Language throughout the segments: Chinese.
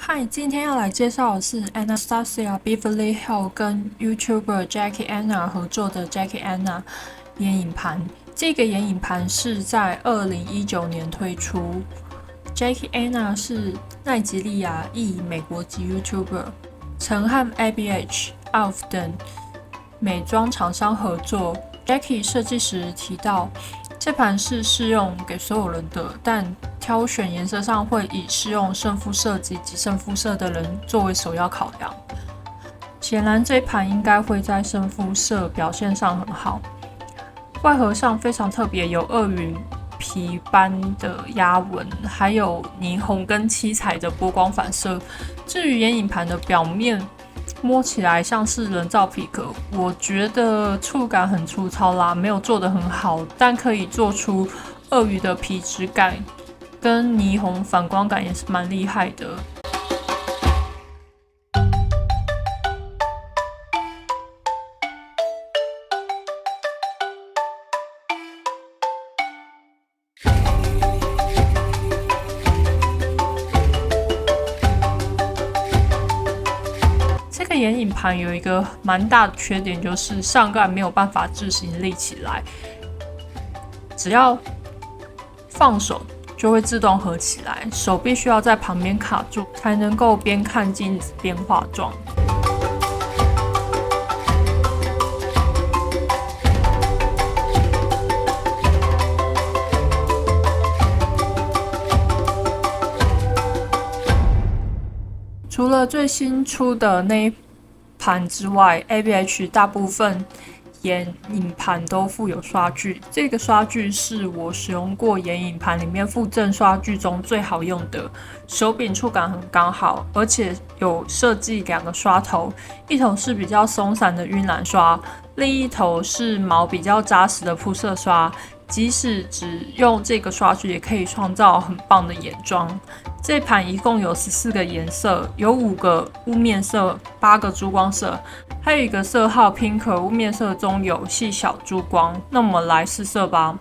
嗨，今天要来介绍的是 Anastasia Beverly Hill 跟 YouTuber Jackie Aina 合作的 Jackie Aina 眼影盘。这个眼影盘是在2019年推出。Jackie Aina 是奈及利亚裔美国籍 YouTuber， 曾和 ABH、ALF 等美妆厂商合作。Jackie 设计时提到，这盘是适用给所有人的，但挑选颜色上会以适用深肤色及极深肤色的人作为首要考量。显然这盘应该会在深肤色表现上很好。外盒上非常特别，有鳄鱼皮般的压纹，还有霓虹跟七彩的波光反射。至于眼影盘的表面，摸起来像是人造皮革，我觉得触感很粗糙啦，没有做得很好，但可以做出鳄鱼的皮质感跟霓虹反光感，也是蛮厉害的。这个眼影盘有一个蛮大的缺点，就是上盖没有办法自行立起来，只要放手就会自动合起来，手必须要在旁边卡住，才能够边看镜子边化妆。除了最新出的那一盘之外 ，ABH 大部分眼影盘都附有刷具，这个刷具是我使用过眼影盘里面附赠刷具中最好用的，手柄触感很刚好，而且有设计两个刷头，一头是比较松散的晕染刷，另一头是毛比较扎实的铺色刷。即使只用这个刷具，也可以创造很棒的眼妆。这盘一共有14个颜色，有5个雾面色，8个珠光色，还有一个色号 Pink， 雾面色中有细小珠光。那我们来试色吧。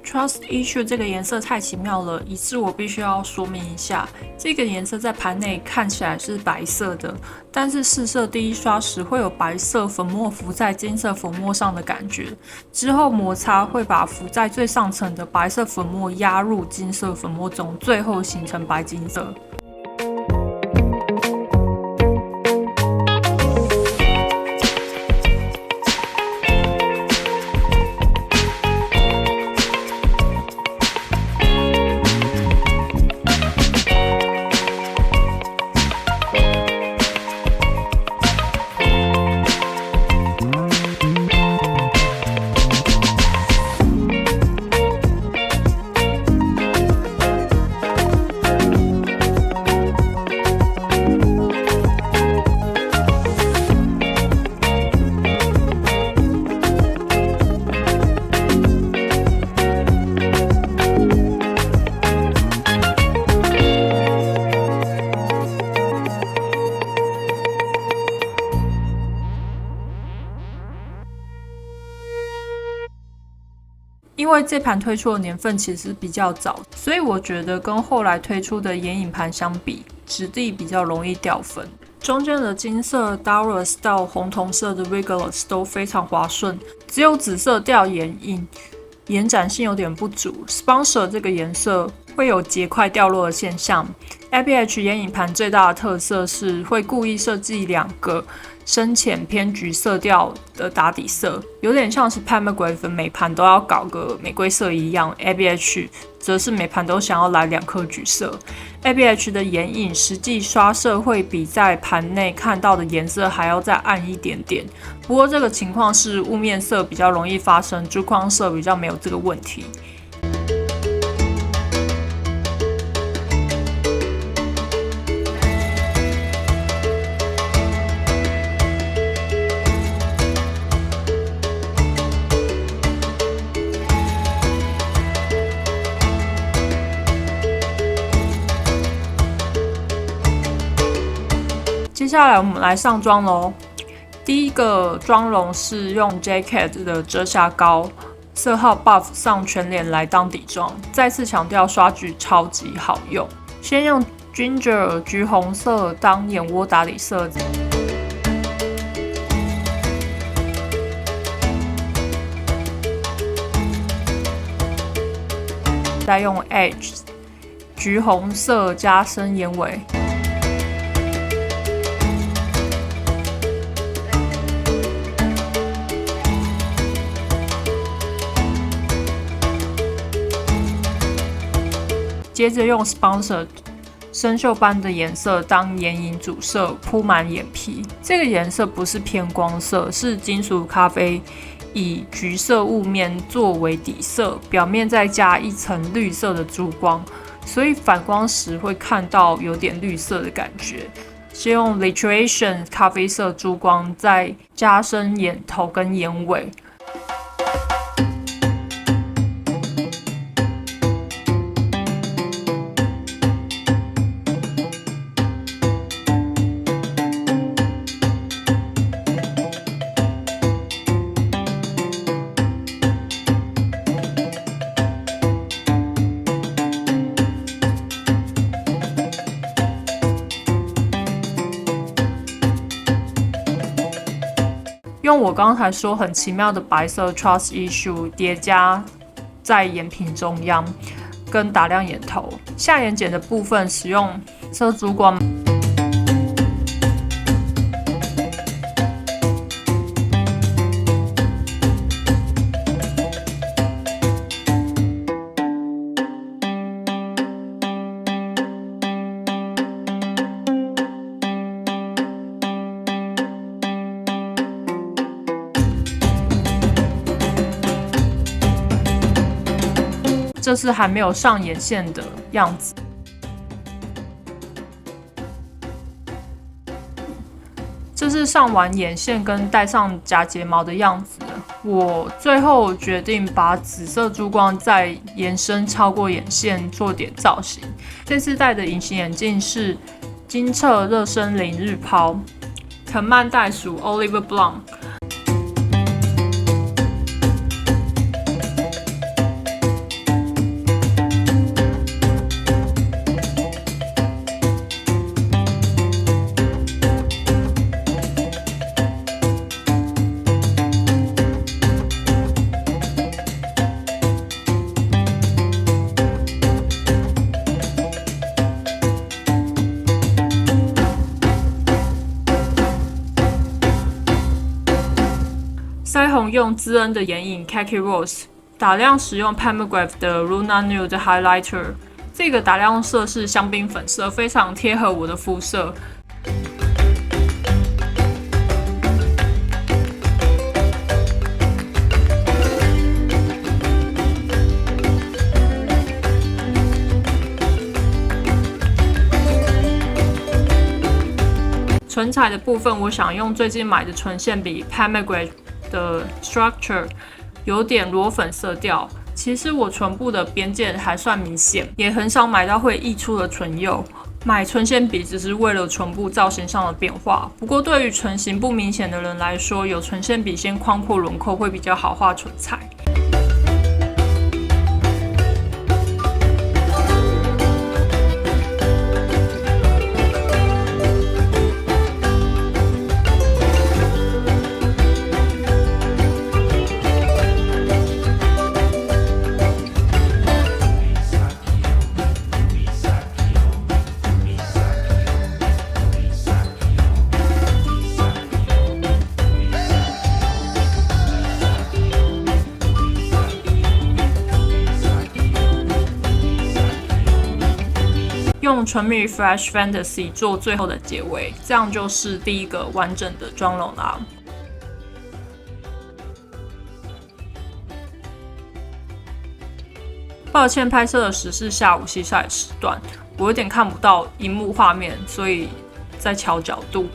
Trust Issue 这个颜色太奇妙了，以致我必须要说明一下，这个颜色在盘内看起来是白色的，但是试色第一刷时会有白色粉末浮在金色粉末上的感觉，之后摩擦会把浮在最上层的白色粉末压入金色粉末中，最后形成白金色。因为这盘推出的年份其实比较早，所以我觉得跟后来推出的眼影盘相比，质地比较容易掉粉。中间的金色 Doris 到红铜色的 Vigorous 都非常滑顺，只有紫色调眼影延展性有点不足。Sponsor 这个颜色会有结块掉落的现象。ABH 眼影盘最大的特色是会故意设计2个深浅偏橘色调的打底色，有点像是 Palmgrave 每盘都要搞个玫瑰色一样。ABH 则是每盘都想要来2颗橘色。ABH 的眼影实际刷色会比在盘内看到的颜色还要再暗一点点，不过这个情况是雾面色比较容易发生，珠框色比较没有这个问题。接下来我们来上妆咯。第一个妆容是用 JCat 的遮瑕膏，色号 Buff 上全脸来当底妆。再次强调，刷具超级好用。先用 Ginger 橘红色当眼窝打底色，再用 Edge 橘红色加深眼尾。接着用 Sponsor 生锈斑的颜色当眼影主色铺满眼皮，这个颜色不是偏光色，是金属咖啡，以橘色雾面作为底色，表面再加一层绿色的珠光，所以反光时会看到有点绿色的感觉。先用 Lituation 咖啡色珠光，再加深眼头跟眼尾。用我刚才说很奇妙的白色 Trust Issue 叠加在眼皮中央，跟打亮眼头。下眼睑的部分使用色珠光。这是还没有上眼线的样子。这是上完眼线跟戴上假睫毛的样子。我最后决定把紫色珠光再延伸超过眼线做点造型。这次戴的隐形眼镜是金澈热森林日抛，藤蔓袋鼠 Oliver Blanc。腮红用滋恩的眼影 Khaki Rose， 打亮使用 Palmgrave 的 Luna Nude Highlighter， 这个打亮色是香槟粉色，非常贴合我的肤色。唇彩的部分，我想用最近买的唇线笔 Palmgrave 的 Structure， 有点裸粉色调。其实我唇部的边界还算明显，也很少买到会溢出的唇釉。买唇线笔只是为了唇部造型上的变化。不过对于唇形不明显的人来说，有唇线笔先框破轮廓会比较好画唇彩。用纯米 Fresh Fantasy 做最后的结尾，这样就是第一个完整的妆容啦。抱歉，拍摄的时是下午西晒时段，我有点看不到荧幕画面，所以在调角度。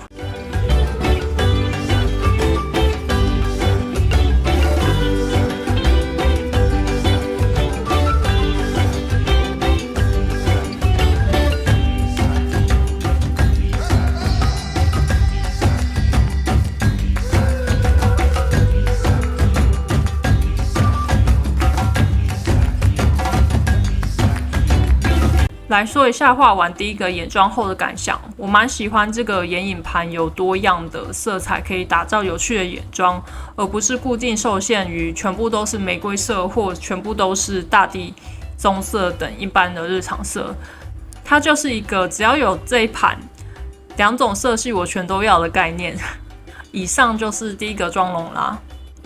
来说一下画完第一个眼妆后的感想，我蛮喜欢这个眼影盘有多样的色彩，可以打造有趣的眼妆，而不是固定受限于全部都是玫瑰色或全部都是大地棕色等一般的日常色。它就是一个只要有这一盘2种色系我全都要的概念。以上就是第一个妆容啦。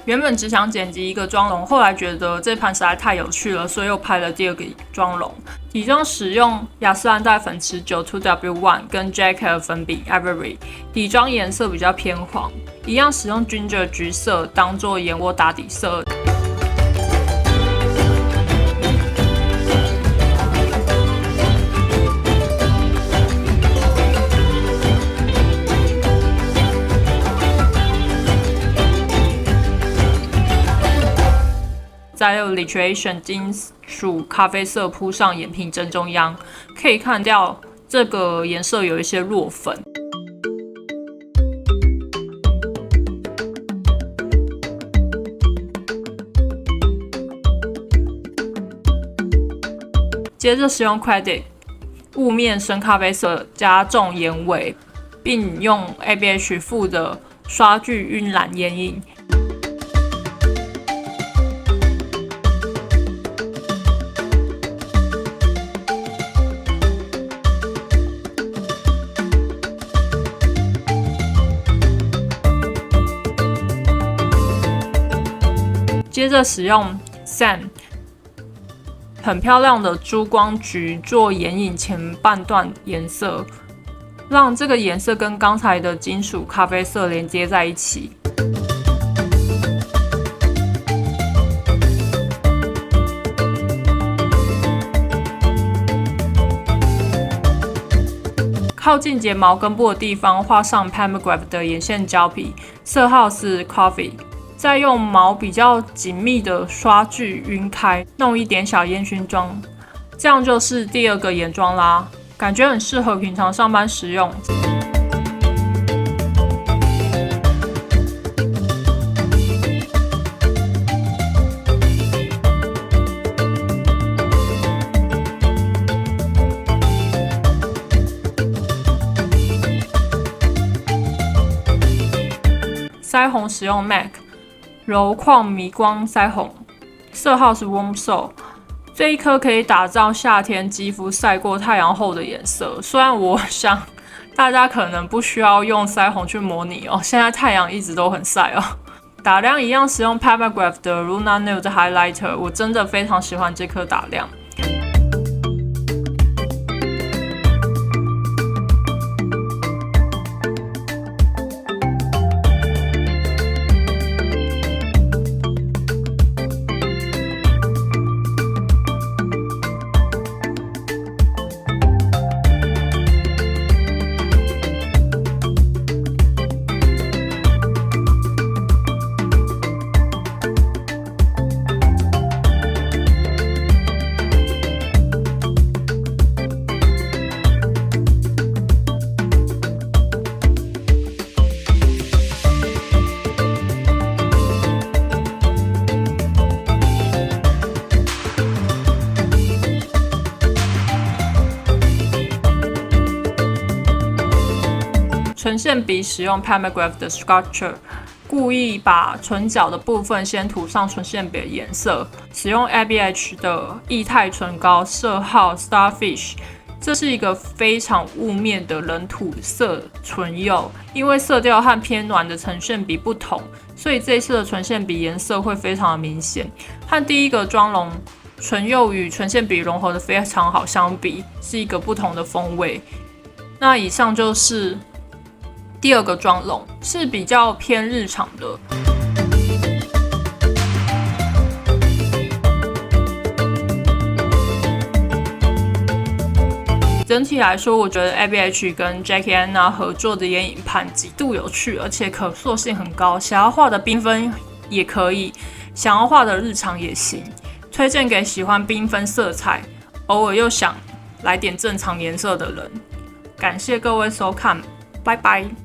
原本只想剪辑一个妆容，后来觉得这盘实在太有趣了，所以又拍了第二个妆容。底妆使用雅诗兰黛粉持久 2W1 跟 JK 粉笔 Ivory， 底妆颜色比较偏黄，一样使用 Ginger 橘色当做眼窝打底色。再用 Lituation 金属咖啡色铺上眼皮正中央，可以看到这个颜色有一些落粉。接着使用 Credit 雾面深咖啡色加重眼尾，并用 ABH 附的刷具晕染眼影。接着使用 Sam 很漂亮的珠光橘做眼影前半段颜色，让这个颜色跟刚才的金属咖啡色连接在一起。靠近睫毛根部的地方画上 Palmograph 的眼线胶皮，色号是 Coffee。再用毛比较紧密的刷具晕开，弄一点小烟熏妆，这样就是第二个眼妆啦，感觉很适合平常上班使用。腮红使用 MAC。柔矿迷光腮红，色号是 Warm Soul， 这一颗可以打造夏天肌肤晒过太阳后的颜色。虽然我想大家可能不需要用腮红去模拟哦，现在太阳一直都很晒哦。打亮一样使用 Palmograph 的 Luna Nude Highlighter， 我真的非常喜欢这颗打亮。唇线笔使用 Palmograph 的 Sculpture， 故意把唇角的部分先涂上唇线笔的颜色，使用 ABH 的液态唇膏，色号 Starfish。这是一个非常雾面的冷土色唇釉，因为色调和偏暖的唇线笔不同，所以这一次的唇线笔颜色会非常的明显，和第一个妆容纯釉与纯线笔融合的非常好相比，是一个不同的风味。那以上就是第二个妆容，是比较偏日常的。整体来说，我觉得 ABH 跟 Jackie Aina 合作的眼影盘极度有趣，而且可塑性很高。想要画的缤纷也可以，想要画的日常也行。推荐给喜欢缤纷色彩，偶尔又想来点正常颜色的人。感谢各位收看，拜拜。